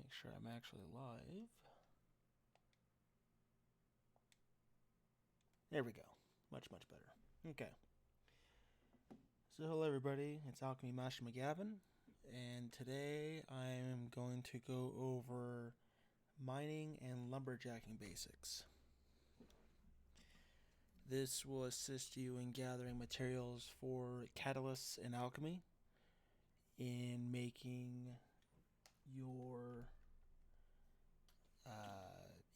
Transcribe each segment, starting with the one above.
Make sure I'm actually live. There we go. Much better. Okay. So hello everybody, it's Alchemy Master Magavyn, and today I'm going to go over mining and lumberjacking basics. This will assist you in gathering materials for catalysts and alchemy, in making your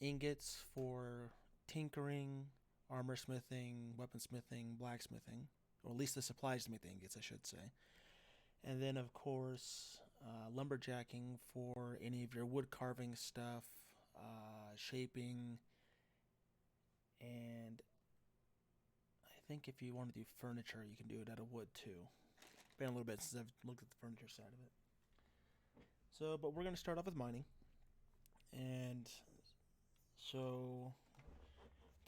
ingots for tinkering, armor smithing, weaponsmithing, blacksmithing, or at least the supplies to make the ingots, I should say. And then, of course, lumberjacking for any of your wood carving stuff, shaping, and I think if you want to do furniture, you can do it out of wood too. Been a little bit since I've looked at the furniture side of it. So, but we're going to start off with mining. And so,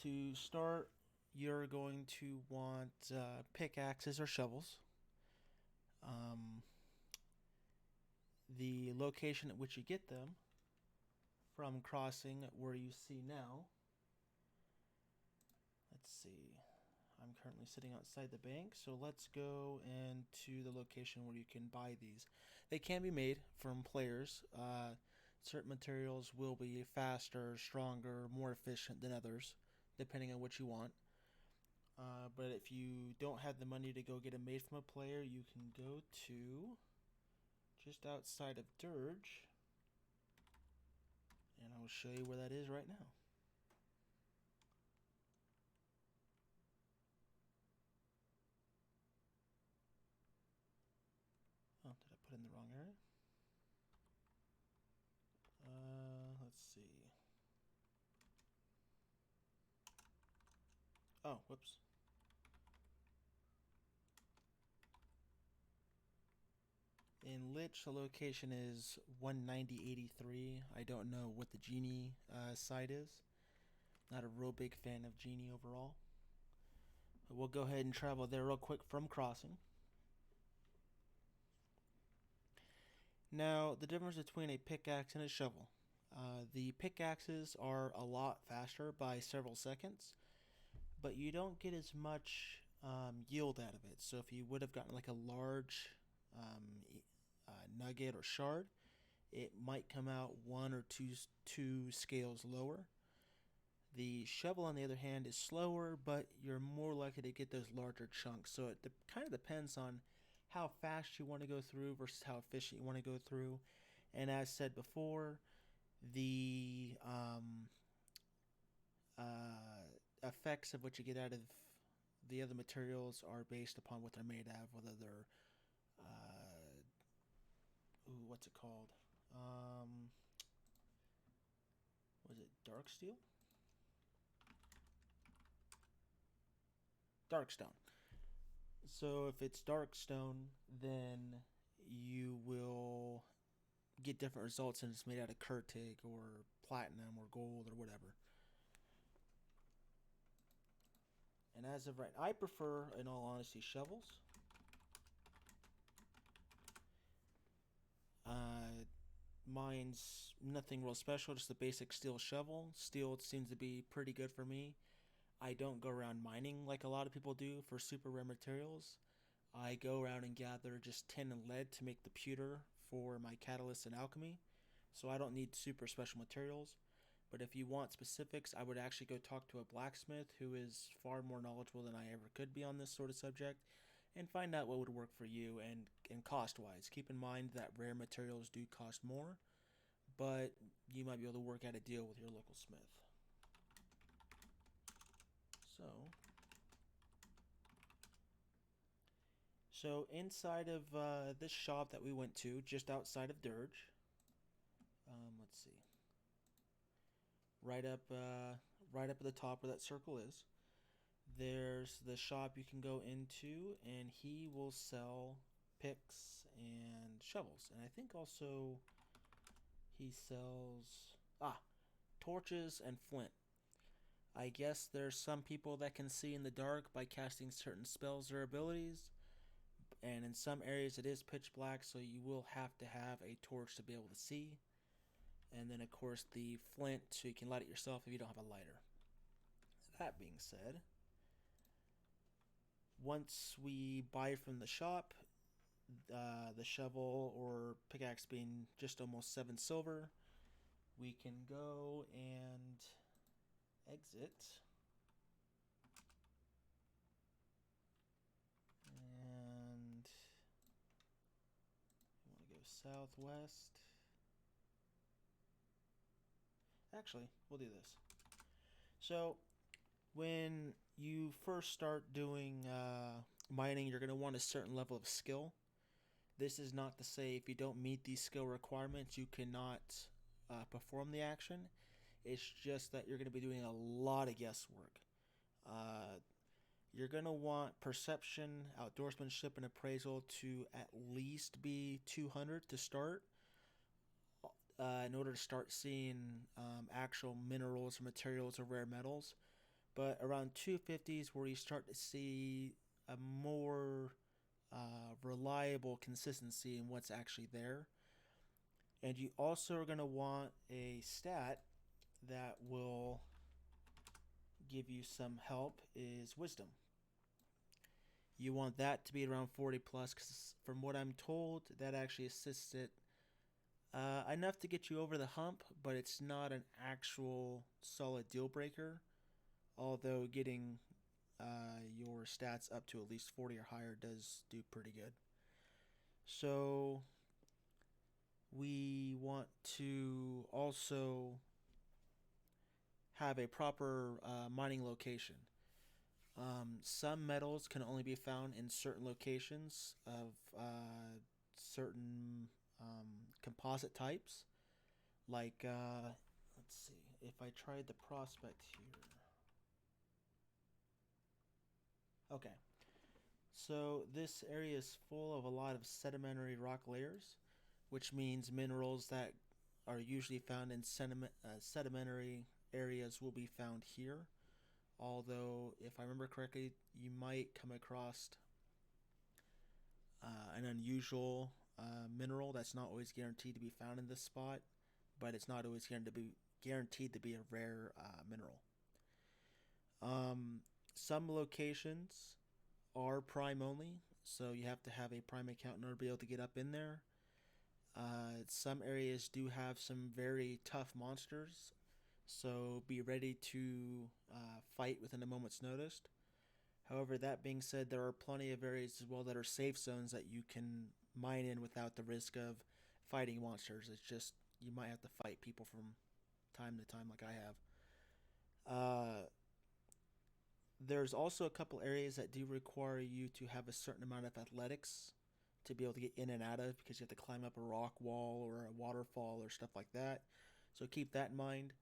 to start, you're going to want pickaxes or shovels. The location at which you get them from crossing where you see now. Let's see. I'm currently sitting outside the bank, so let's go into the location where you can buy these. They can be made from players. Certain materials will be faster, stronger, more efficient than others, depending on what you want. But if you don't have the money to go get them made from a player, you can go to just outside of Dirge, and I will show you where that is right now. Oh, did I put in the wrong area? Let's see. Oh, whoops. In Lich, the location is 19083. I don't know what the Genie side is. Not a real big fan of Genie overall. But we'll go ahead and travel there real quick from crossing. Now, the difference between a pickaxe and a shovel. The pickaxes are a lot faster by several seconds, but you don't get as much yield out of it. So if you would have gotten like a large nugget or shard, it might come out one or two scales lower. The shovel, on the other hand, is slower, but you're more likely to get those larger chunks. So it kind of depends on how fast you want to go through versus how efficient you want to go through. And as said before, the effects of what you get out of the other materials are based upon what they're made of, whether they're what's it called? Was it dark steel? Dark stone. So if it's dark stone, then you will get different results, and it's made out of Kurtig or platinum or gold or whatever. And as of right, I prefer, in all honesty, shovels. Mine's nothing real special, just a basic steel shovel. Steel seems to be pretty good for me. I don't go around mining like a lot of people do for super rare materials. I go around and gather just tin and lead to make the pewter for my catalyst and alchemy. So I don't need super special materials. But if you want specifics, I would actually go talk to a blacksmith who is far more knowledgeable than I ever could be on this sort of subject, and find out what would work for you and cost-wise. Keep in mind that rare materials do cost more, but you might be able to work out a deal with your local smith. So inside of this shop that we went to, just outside of Dirge, let's see, right up at the top where that circle is, there's the shop you can go into, and he will sell picks and shovels, and I think also he sells torches and flint. I guess there's some people that can see in the dark by casting certain spells or abilities, and in some areas it is pitch black, so you will have to have a torch to be able to see. and then of course the flint so you can light it yourself if you don't have a lighter. That being said, once we buy from the shop, the shovel or pickaxe being just almost 7 silver, we can go and exit. And we want to go southwest. Actually, we'll do this. So, when you first start doing mining, you're going to want a certain level of skill. This is not to say if you don't meet these skill requirements, you cannot perform the action. It's just that you're going to be doing a lot of guesswork. You're going to want perception, outdoorsmanship, and appraisal to at least be 200 to start. In order to start seeing actual minerals or materials or rare metals. But around 250 is where you start to see a more reliable consistency in what's actually there. And you also are going to want a stat that will give you some help is wisdom. You want that to be around 40 plus because from what I'm told, that actually assists it enough to get you over the hump, but it's not an actual solid deal breaker. Although getting your stats up to at least 40 or higher does do pretty good. So we want to also have a proper mining location. Some metals can only be found in certain locations of certain composite types. Like, let's see, if I tried the prospect here. Okay, so this area is full of a lot of sedimentary rock layers, which means minerals that are usually found in sedimentary areas will be found here. Although, if I remember correctly, you might come across an unusual mineral that's not always guaranteed to be found in this spot, but it's not always guaranteed to be a rare mineral. Some locations are prime only, so you have to have a prime account in order to be able to get up in there. Some areas do have some very tough monsters, so be ready to fight within a moment's notice. However, that being said, there are plenty of areas as well that are safe zones that you can mine in without the risk of fighting monsters. It's just you might have to fight people from time to time like I have. There's also a couple areas that do require you to have a certain amount of athletics to be able to get in and out of because you have to climb up a rock wall or a waterfall or stuff like that. So keep that in mind.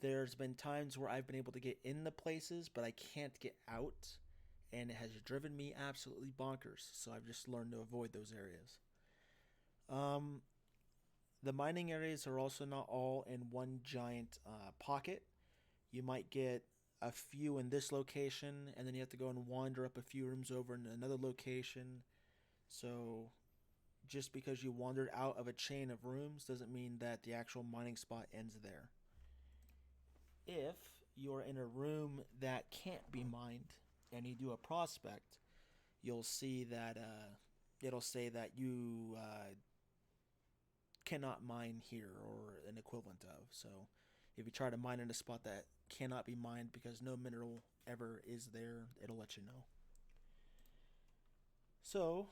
There's been times where I've been able to get in the places, but I can't get out, and it has driven me absolutely bonkers. So I've just learned to avoid those areas. The mining areas are also not all in one giant pocket. You might get a few in this location, and then you have to go and wander up a few rooms over in another location. So just because you wandered out of a chain of rooms doesn't mean that the actual mining spot ends there. If you're in a room that can't be mined and you do a prospect, you'll see that it'll say that you cannot mine here or an equivalent of. So if you try to mine in a spot that cannot be mined because no mineral ever is there, it'll let you know. So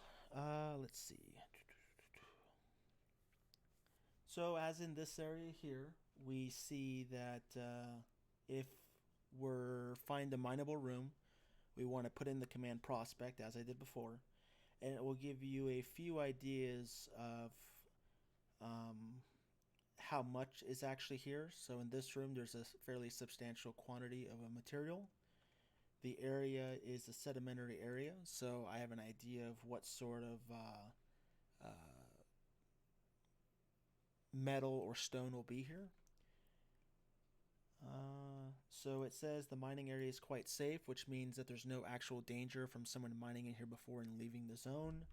let's see. So as in this area here, we see that if we're find a mineable room, we want to put in the command prospect as I did before, and it will give you a few ideas of how much is actually here. So in this room, there's a fairly substantial quantity of a material. The area is a sedimentary area, so I have an idea of what sort of metal or stone will be here. So it says the mining area is quite safe, which means that there's no actual danger from someone mining in here before and leaving the zone.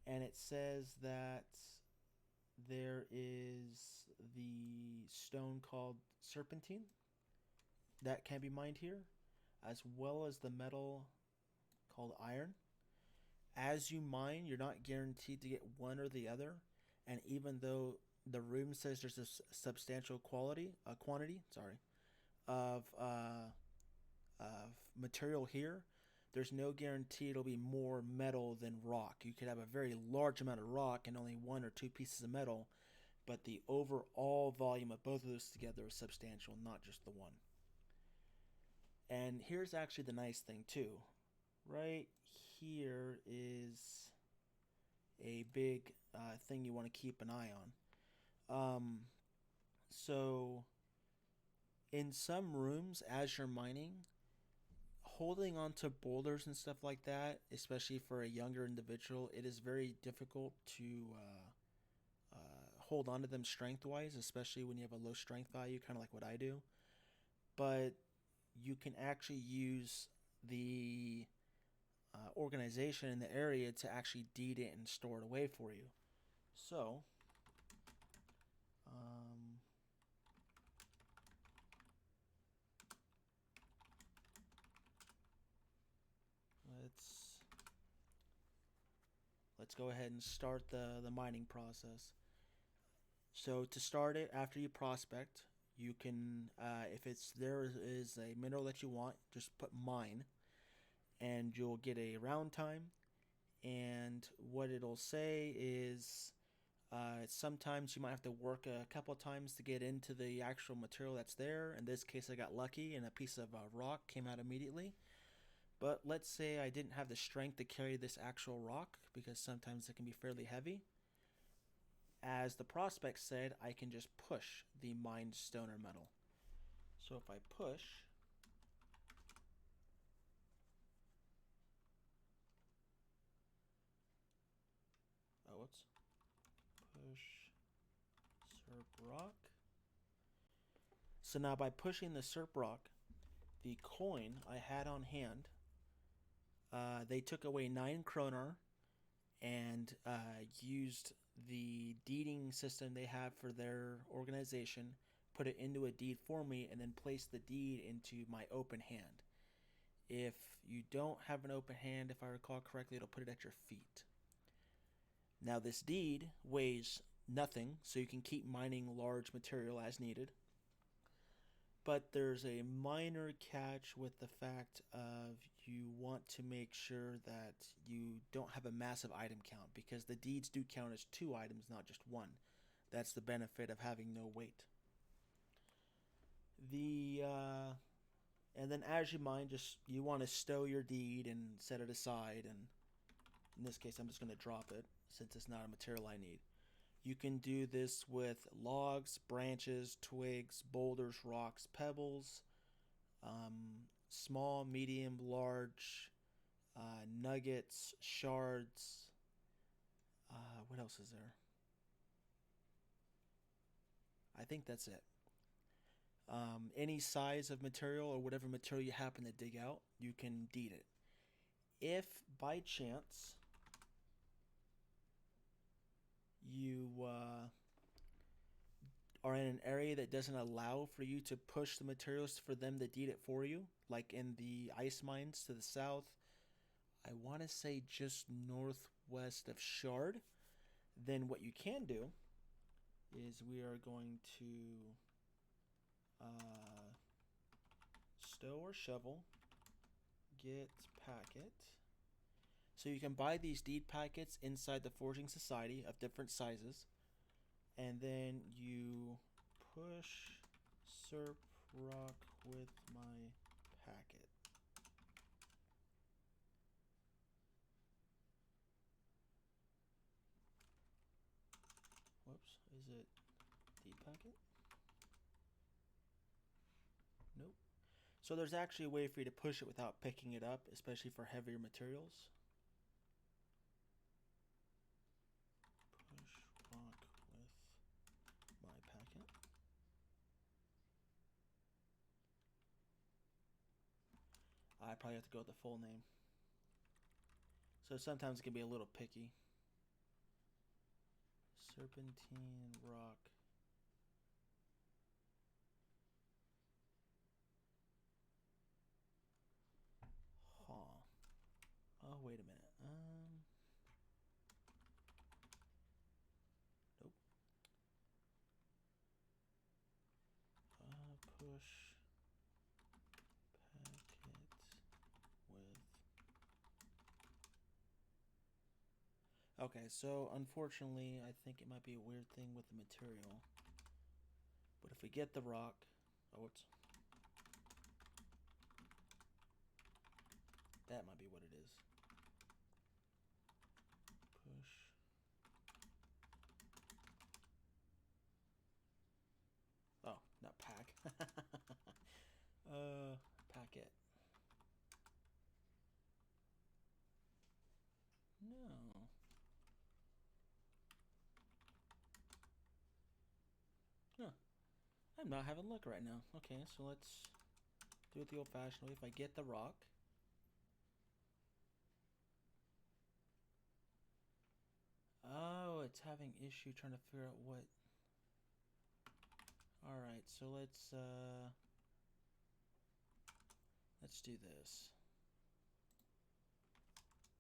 And it says that there is the stone called serpentine that can be mined here, as well as the metal called iron. As you mine, you're not guaranteed to get one or the other, and even though the room says there's a substantial quantity, of material here, there's no guarantee it'll be more metal than rock. You could have a very large amount of rock and only one or two pieces of metal, but the overall volume of both of those together is substantial, not just the one. And here's actually the nice thing too. Right here is a big thing you want to keep an eye on. So in some rooms, as you're mining, holding onto boulders and stuff like that, especially for a younger individual, it is very difficult to hold onto them strength-wise, especially when you have a low strength value, kind of like what I do. But you can actually use the organization in the area to actually deed it and store it away for you. So, let's go ahead and start the mining process. So to start it, after you prospect, you can, if there is a mineral that you want, just put mine, and you'll get a round time. And what it'll say is sometimes you might have to work a couple times to get into the actual material that's there. In this case, I got lucky and a piece of rock came out immediately. But let's say I didn't have the strength to carry this actual rock, because sometimes it can be fairly heavy. As the prospect said, I can just push the mined stone or metal. So if I push, push serp rock. So now by pushing the serp rock, the coin I had on hand, they took away 9 kroner and used the deeding system they have for their organization, put it into a deed for me, and then placed the deed into my open hand. If you don't have an open hand, if I recall correctly, it'll put it at your feet. Now this deed weighs nothing, so you can keep mining large material as needed. But there's a minor catch with the fact of you want to make sure that you don't have a massive item count, because the deeds do count as 2 items, not just 1. That's the benefit of having no weight. And then as you mine, you want to stow your deed and set it aside. And in this case, I'm just going to drop it since it's not a material I need. You can do this with logs, branches, twigs, boulders, rocks, pebbles, small, medium, large, nuggets, shards. What else is there? I think that's it. Any size of material or whatever material you happen to dig out, you can deed it. If by chance you are in an area that doesn't allow for you to push the materials for them to deed it for you, like in the ice mines to the south, I want to say just northwest of Shard, then what you can do is we are going to stow or shovel, get packet. So you can buy these deed packets inside the Forging Society of different sizes, and then you push serp rock with my packet. Whoops, is it deed packet? Nope. So there's actually a way for you to push it without picking it up, especially for heavier materials. I probably have to go with the full name. So sometimes it can be a little picky. Serpentine rock Nope. Push packet with. Okay, so unfortunately, I think it might be a weird thing with the material. But if we get the rock, oh, it's that might be what it is. Push. Oh, not pack. Packet. No. Huh. I'm not having luck right now. Okay, so let's do it the old-fashioned way. If I get the rock. Oh, it's having issue trying to figure out what. Alright, so let's do this.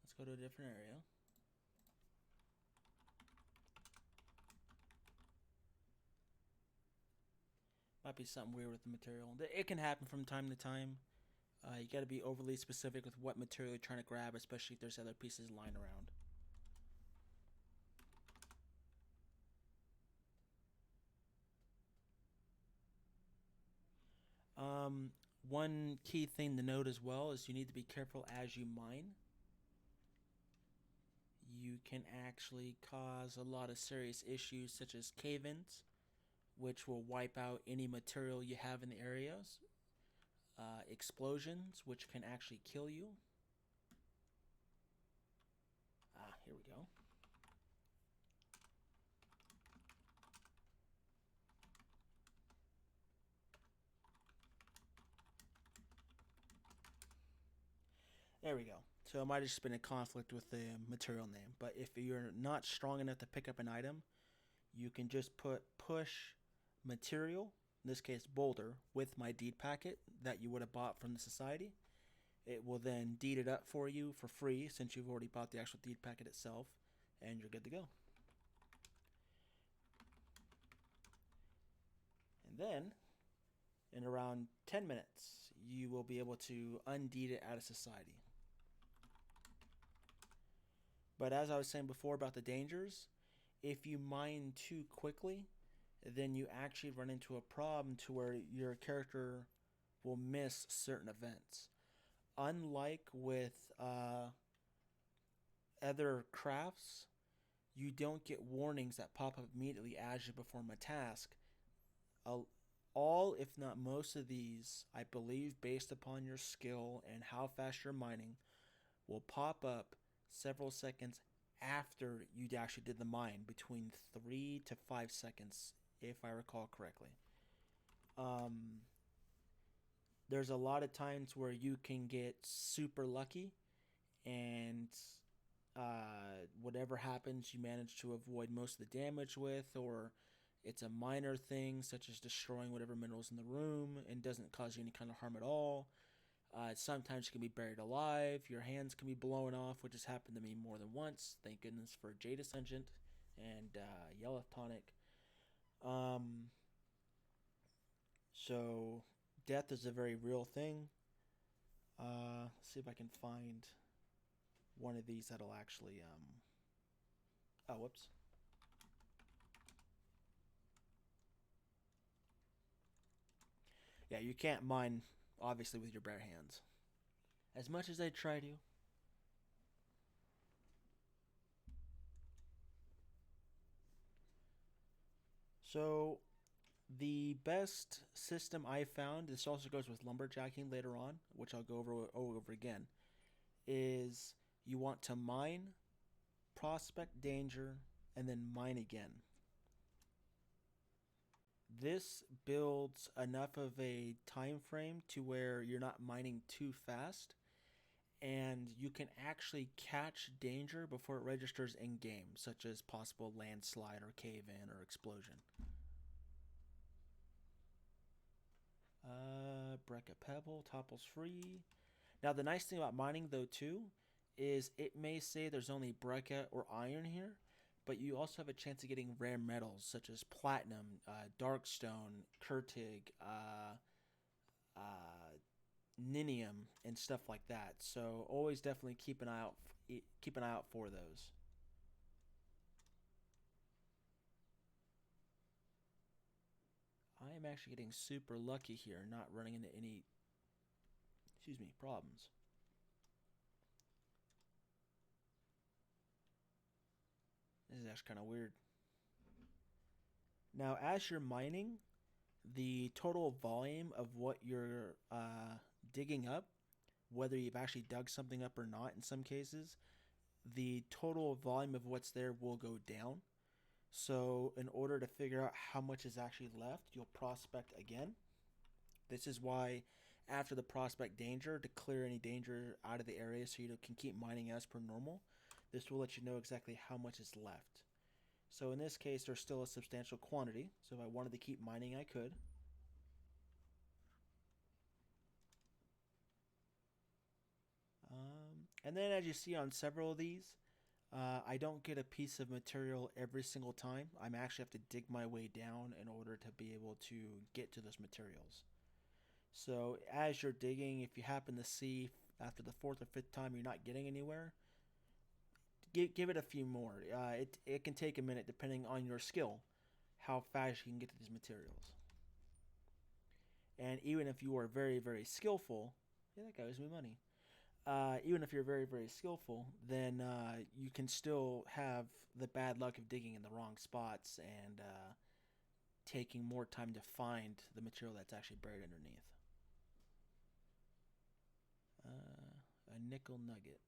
Let's go to a different area. Might be something weird with the material. It can happen from time to time. You got to be overly specific with what material you're trying to grab, especially if there's other pieces lying around. One key thing to note as well is you need to be careful as you mine. You can actually cause a lot of serious issues such as cave-ins, which will wipe out any material you have in the areas. Explosions, which can actually kill you. Here we go. There we go. So it might have just been a conflict with the material name. But if you're not strong enough to pick up an item, you can just put push material, in this case boulder, with my deed packet that you would have bought from the society. It will then deed it up for you for free since you've already bought the actual deed packet itself, and you're good to go. And then, in around 10 minutes, you will be able to undeed it out of society. But as I was saying before about the dangers, if you mine too quickly, then you actually run into a problem to where your character will miss certain events. Unlike with other crafts, you don't get warnings that pop up immediately as you perform a task. All, if not most of these, I believe, based upon your skill and how fast you're mining, will pop up several seconds after you actually did the mine, between 3 to 5 seconds, if I recall correctly. There's a lot of times where you can get super lucky and whatever happens, you manage to avoid most of the damage with, or it's a minor thing such as destroying whatever minerals in the room and doesn't cause you any kind of harm at all. Sometimes you can be buried alive. Your hands can be blown off, which has happened to me more than once. Thank goodness for Jade Ascendant and Yellow Tonic. So death is a very real thing. Let's see if I can find one of these that'll actually oh, whoops. Yeah, you can't mine obviously with your bare hands. As much as I try to. So the best system I found, this also goes with lumberjacking later on, which I'll go over again, is you want to mine, prospect danger, and then mine again. This builds enough of a time frame to where you're not mining too fast, and you can actually catch danger before it registers in game, such as possible landslide or cave-in or explosion. Break a pebble, topples free. Now the nice thing about mining though too is it may say there's only breccia or iron here, but you also have a chance of getting rare metals such as platinum, darkstone, kurtig, uh, ninium, and stuff like that. So always definitely keep an eye out for those. I am actually getting super lucky here, not running into any, excuse me, problems. This is actually kind of weird. Now, as you're mining, the total volume of what you're digging up, whether you've actually dug something up or not, in some cases, the total volume of what's there will go down. So, in order to figure out how much is actually left, you'll prospect again. This is why, after the prospect danger, to clear any danger out of the area so you can keep mining as per normal, this will let you know exactly how much is left. So, in this case, there's still a substantial quantity. So, if I wanted to keep mining, I could. And then, as you see on several of these, I don't get a piece of material every single time. I'm actually have to dig my way down in order to be able to get to those materials. So as you're digging, if you happen to see after the fourth or fifth time you're not getting anywhere, give it a few more. It can take a minute depending on your skill, how fast you can get to these materials. And even if you are very, very skillful, yeah, that guy owes me money. Even if you're very, very skillful, then you can still have the bad luck of digging in the wrong spots and taking more time to find the material that's actually buried underneath. A nickel nugget.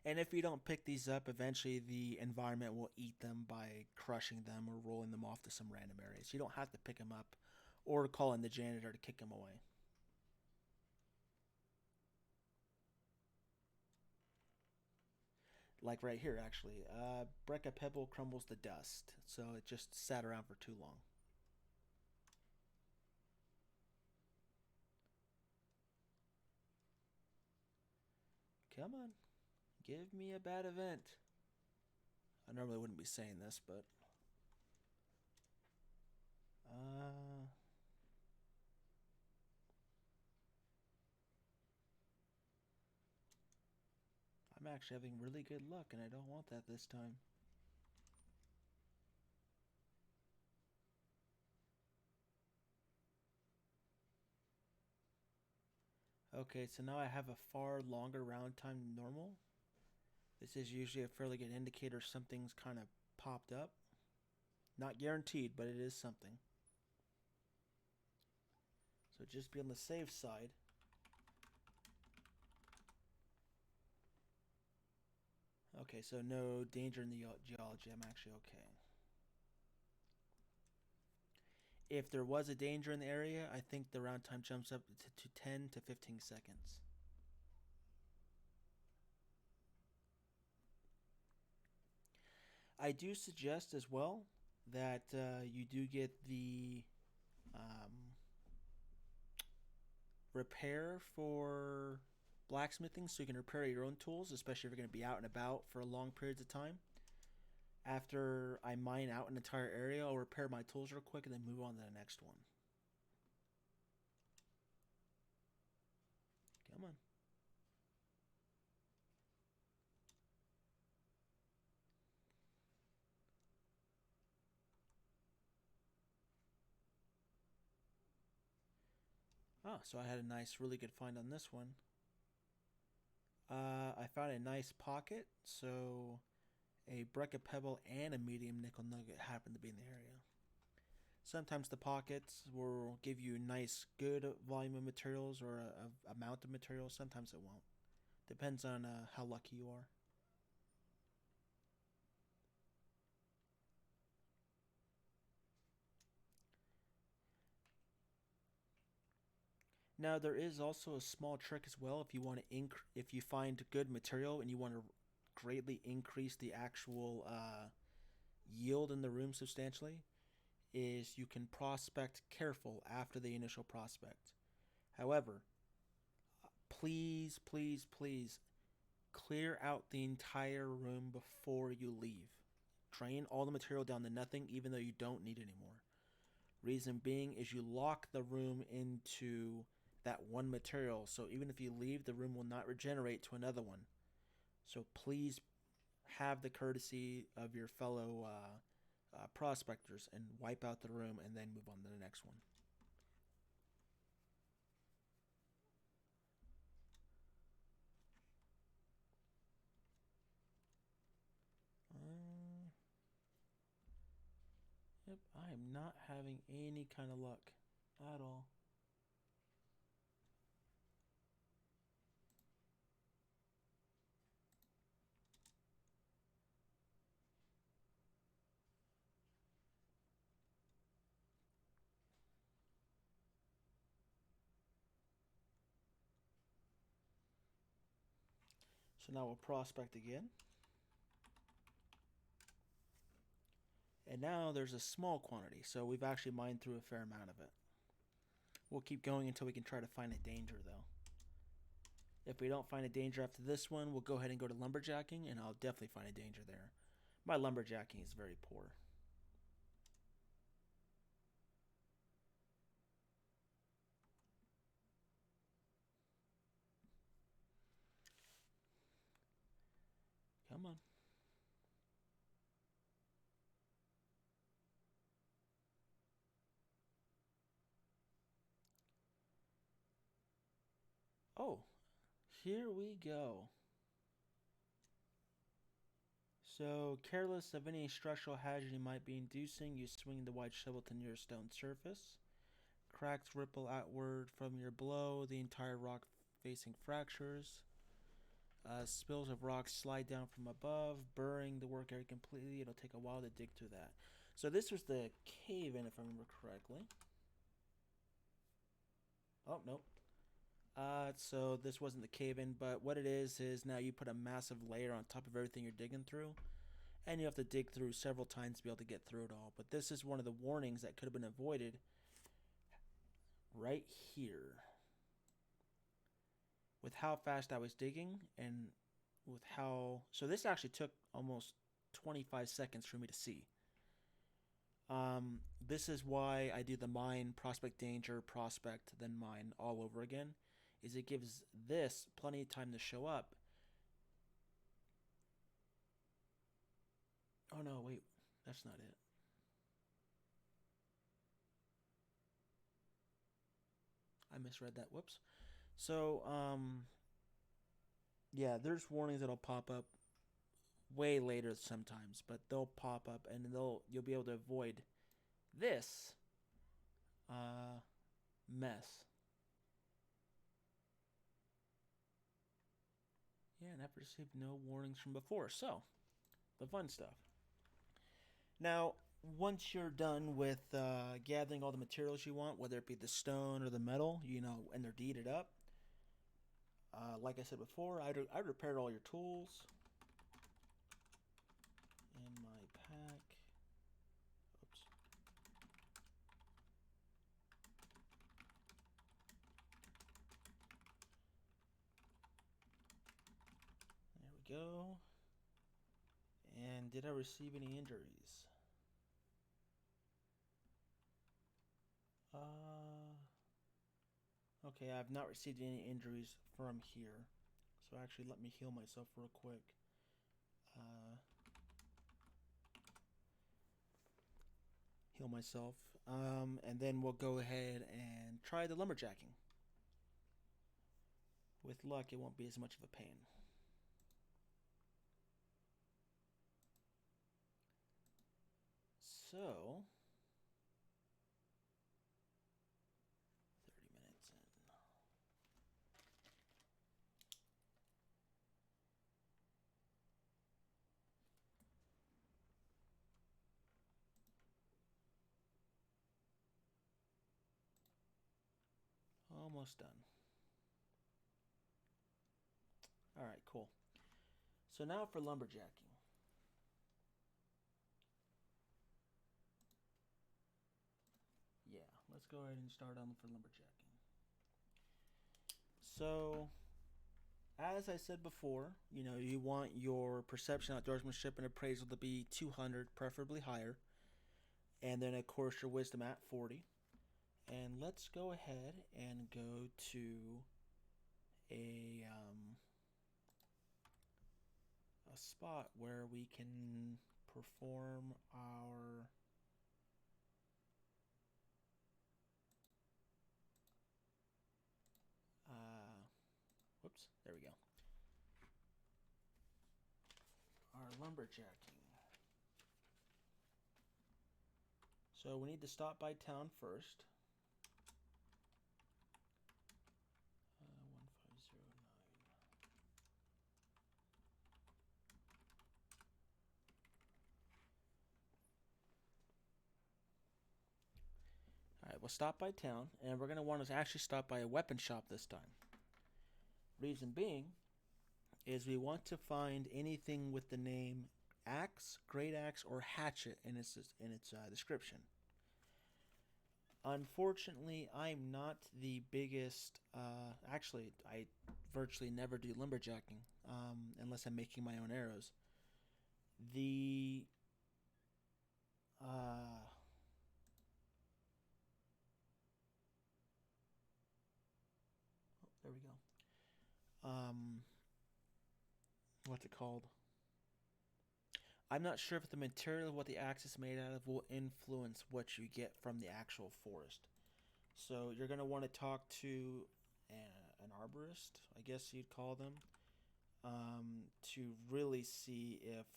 And if you don't pick these up, eventually the environment will eat them by crushing them or rolling them off to some random areas. You don't have to pick them up or call in the janitor to kick them away. Like right here, actually. Breccia Pebble crumbles to dust, so it just sat around for too long. Come on. Give me a bad event. I normally wouldn't be saying this, but... I'm actually having really good luck, and I don't want that this time. Okay, so now I have a far longer round time than normal. This is usually a fairly good indicator something's kind of popped up. Not guaranteed, but it is something. So just be on the safe side. Okay, so no danger in the geology. I'm actually okay. If there was a danger in the area, I think the round time jumps up to 10 to 15 seconds. I do suggest as well that you do get the repair for blacksmithing so you can repair your own tools, especially if you're going to be out and about for long periods of time. After I mine out an entire area, I'll repair my tools real quick and then move on to the next one. Come on. Oh, so I had a nice, really good find on this one. I found a nice pocket, so a Breccia Pebble and a medium nickel nugget happened to be in the area. Sometimes the pockets will give you nice, good volume of materials or a amount of materials. Sometimes it won't. Depends on how lucky you are. Now there is also a small trick as well if you want to if you find good material and you want to greatly increase the actual yield in the room substantially, is you can prospect careful after the initial prospect. However, please, please, please clear out the entire room before you leave. Drain all the material down to nothing, even though you don't need any more. Reason being is you lock the room into that one material, so even if you leave, the room will not regenerate to another one. So please have the courtesy of your fellow prospectors and wipe out the room and then move on to the next one. Yep, I am not having any kind of luck at all. So now we'll prospect again. And now there's a small quantity, so we've actually mined through a fair amount of it. We'll keep going until we can try to find a danger, though. If we don't find a danger after this one, we'll go ahead and go to lumberjacking, and I'll definitely find a danger there. My lumberjacking is very poor. Come on. Oh, here we go. So, careless of any structural hazard you might be inducing, you swing the wide shovel to near stone surface. Cracks ripple outward from your blow, the entire rock facing fractures. Spills of rocks slide down from above, burying the work area completely. It'll take a while to dig through that. So this was the cave-in, if I remember correctly. Oh, nope. So this wasn't the cave-in, but what it is now you put a massive layer on top of everything you're digging through, and you have to dig through several times to be able to get through it all. But this is one of the warnings that could have been avoided right here. With how fast I was digging and with how... So this actually took almost 25 seconds for me to see. This is why I do the mine, prospect, danger, prospect, then mine all over again. Is it gives this plenty of time to show up. Oh no, wait, that's not it. I misread that, whoops. So, yeah, there's warnings that'll pop up way later sometimes, but they'll pop up and you'll be able to avoid this mess. Yeah, and I've received no warnings from before. So, the fun stuff. Now, once you're done with gathering all the materials you want, whether it be the stone or the metal, and they're deeded up, like I said before, I repaired all your tools in my pack. Oops. There we go. And did I receive any injuries? Okay, I've not received any injuries from here. So actually, let me heal myself real quick. Heal myself. And then we'll go ahead and try the lumberjacking. With luck, it won't be as much of a pain. So, 30 minutes in. Almost done. Alright, cool. So now for lumberjacking. Yeah, let's go ahead and start on for lumberjacking. So, As I said before, you want your perception, outdoorsmanship, and appraisal to be 200, preferably higher. And then, of course, your wisdom at 40. And let's go ahead and go to a, um, a spot where we can perform our whoops, there we go. Our lumberjacking. So we need to stop by town first. 1509. Alright, we'll stop by town, and we're going to want to actually stop by a weapon shop this time. Reason being is we want to find anything with the name axe, great axe, or hatchet in its description. Unfortunately, I'm not the biggest. Actually, I virtually never do lumberjacking unless I'm making my own arrows. The there we go. What's it called? I'm not sure if the material of what the axe is made out of will influence what you get from the actual forest. So you're going to want to talk to an arborist, I guess you'd call them, to really see if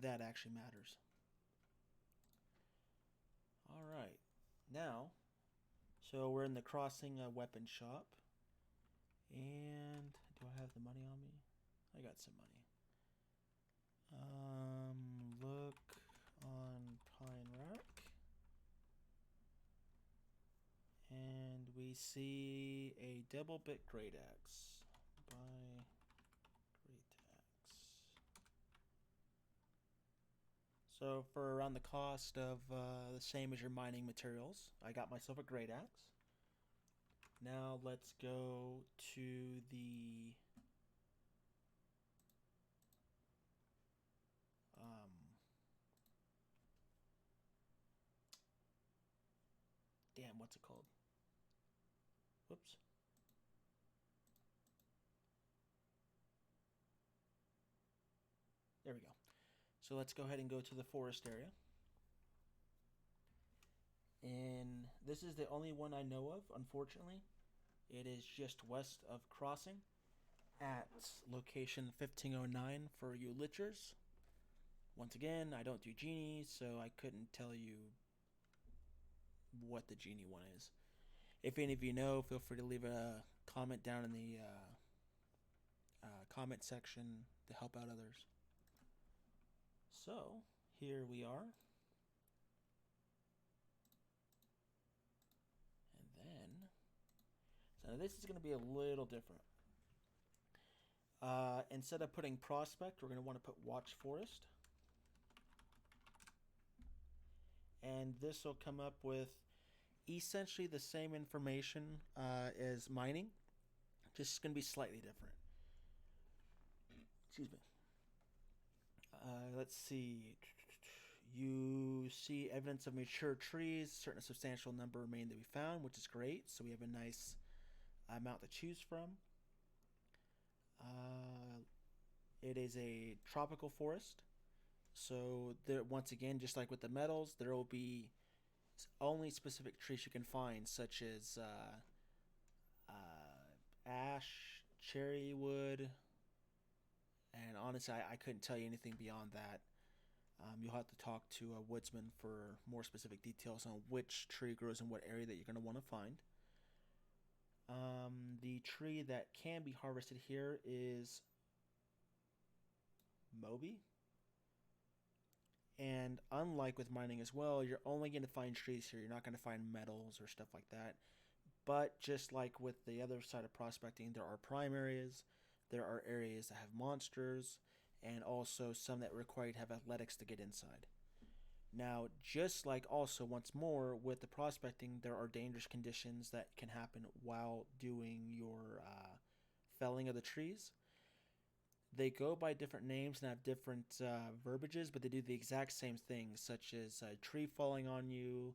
that actually matters. All right. Now, so we're in the crossing weapon shop. And do I have the money on me? I got some money. Look on Pine Rock. And we see a double bit great axe. Buy great axe. So for around the cost of the same as your mining materials, I got myself a great axe. Now let's go to the damn, what's it called? Whoops. There we go. So let's go ahead and go to the forest area. And this is the only one I know of, unfortunately. It is just west of crossing at location 1509 for you lichers. Once again, I don't do genies, so I couldn't tell you what the genie one is. If any of you know, feel free to leave a comment down in the comment section to help out others. So, here we are. And then, so this is going to be a little different. Instead of putting prospect, we're going to want to put watch forest. And this will come up with essentially the same information as mining, just going to be slightly different. Excuse me. Let's see. You see evidence of mature trees. A certain substantial number remain to be found, which is great. So we have a nice amount to choose from. It is a tropical forest. So there, once again, just like with the metals, there will be only specific trees you can find, such as ash, cherry wood, and honestly, I couldn't tell you anything beyond that. You'll have to talk to a woodsman for more specific details on which tree grows in what area that you're going to want to find. The tree that can be harvested here is Moby. And unlike with mining as well, you're only going to find trees here. You're not going to find metals or stuff like that. But just like with the other side of prospecting, there are prime areas. There are areas that have monsters. and also some that require you to have athletics to get inside. Now, just like also once more with the prospecting, there are dangerous conditions that can happen while doing your felling of the trees. They go by different names and have different verbiages, but they do the exact same things, such as a tree falling on you,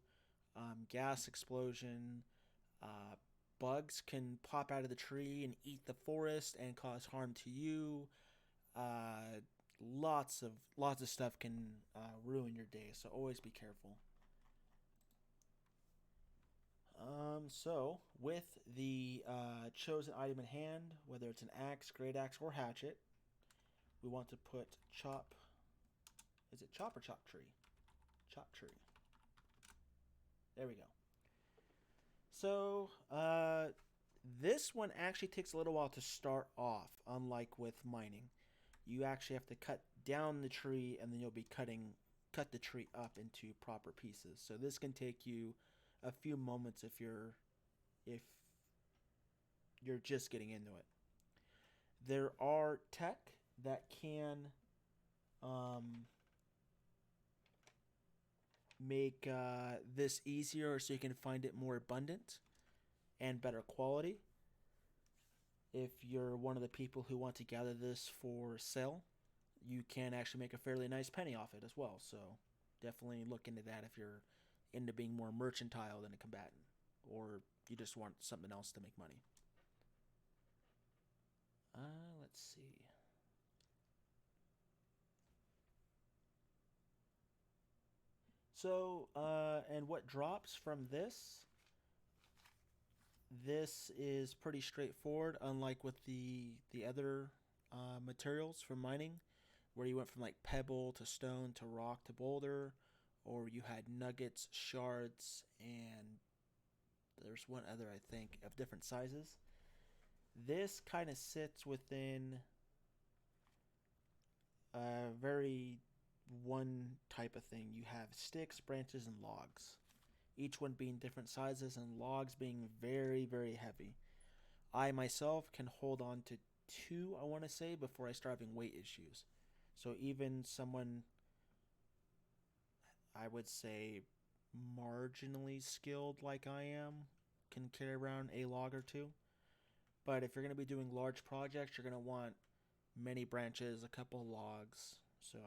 gas explosion, bugs can pop out of the tree and eat the forest and cause harm to you. Uh, lots of stuff can ruin your day, so always be careful. So with the chosen item in hand, whether it's an axe, great axe, or hatchet, we want to put chop. Is it chop or chop tree? Chop tree. There we go. So this one actually takes a little while to start off, unlike with mining. You actually have to cut down the tree, and then you'll be cut the tree up into proper pieces. So this can take you a few moments if you're just getting into it. There are tech that can make this easier, so you can find it more abundant and better quality. If you're one of the people who want to gather this for sale, you can actually make a fairly nice penny off it as well. So definitely look into that if you're into being more mercantile than a combatant, or you just want something else to make money. Let's see. So, and what drops from this? This is pretty straightforward, unlike with the other materials for mining, where you went from like pebble to stone to rock to boulder, or you had nuggets, shards, and there's one other, I think, of different sizes. This kind of sits within a very one type of thing. You have sticks, branches, and logs, each one being different sizes, and logs being very, very heavy. I myself can hold on to two, I want to say, before I start having weight issues. So even someone, I would say, marginally skilled like I am, can carry around a log or two. But if you're going to be doing large projects, you're going to want many branches, a couple of logs. So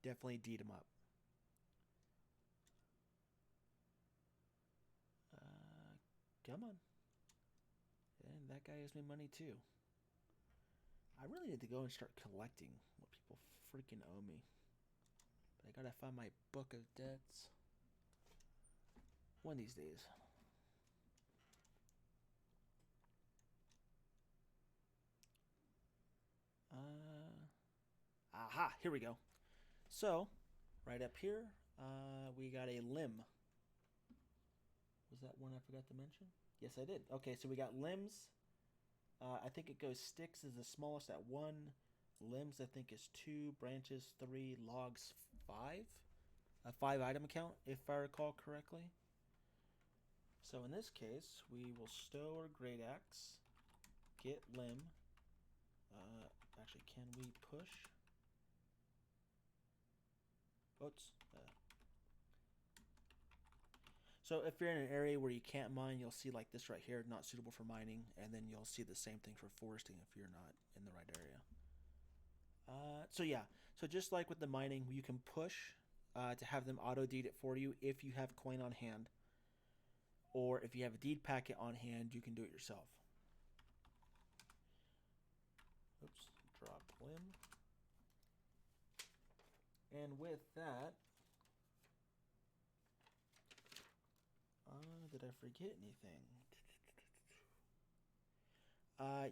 definitely deed them up. Come on. And that guy owes me money too. I really need to go and start collecting what people freaking owe me. But I gotta find my book of debts. One of these days. Aha, here we go. So, right up here, we got a limb. Was that one I forgot to mention? Yes, I did. Okay, so we got limbs. I think it goes sticks is the smallest at 1. Limbs, I think, is 2. Branches, 3. Logs, 5. A 5 item count, if I recall correctly. So in this case, we will stow our great axe, get limb. Actually, can we push? Oops. So if you're in an area where you can't mine, you'll see like this right here, not suitable for mining, and then you'll see the same thing for foresting if you're not in the right area. So yeah, so just like with the mining, you can push to have them auto deed it for you if you have coin on hand, or if you have a deed packet on hand, you can do it yourself. Oops, drop limb. And with that, did I forget anything?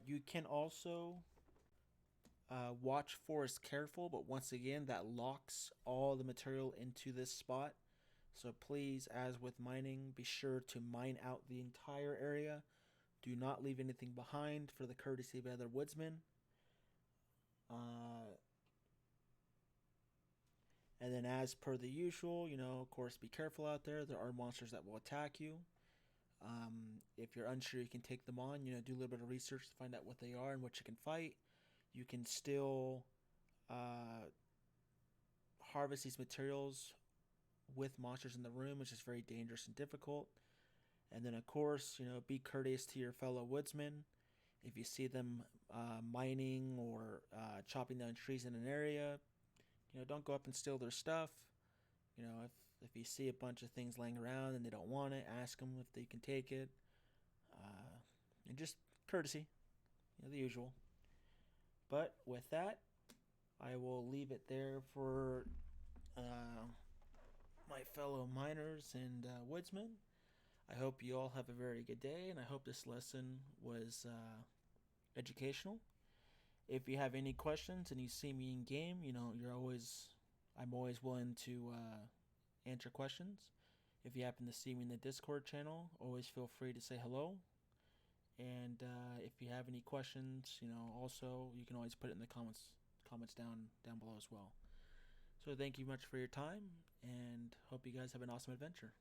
You can also watch forest careful, but once again, that locks all the material into this spot. So please, as with mining, be sure to mine out the entire area. Do not leave anything behind for the courtesy of other woodsmen. And then as per the usual, of course, be careful out there. There are monsters that will attack you. If you're unsure, you can take them on. Do a little bit of research to find out what they are and what you can fight. You can still uh, harvest these materials with monsters in the room, which is very dangerous and difficult. And then, of course, be courteous to your fellow woodsmen. If you see them mining or chopping down trees in an area, don't go up and steal their stuff. If you see a bunch of things laying around and they don't want it, ask them if they can take it. And just courtesy, the usual. But with that, I will leave it there for my fellow miners and woodsmen. I hope you all have a very good day, and I hope this lesson was educational. If you have any questions and you see me in game, I'm always willing to answer questions. If you happen to see me in the Discord channel, always feel free to say hello. And if you have any questions, also you can always put it in the comments down below as well. So thank you much for your time, and hope you guys have an awesome adventure.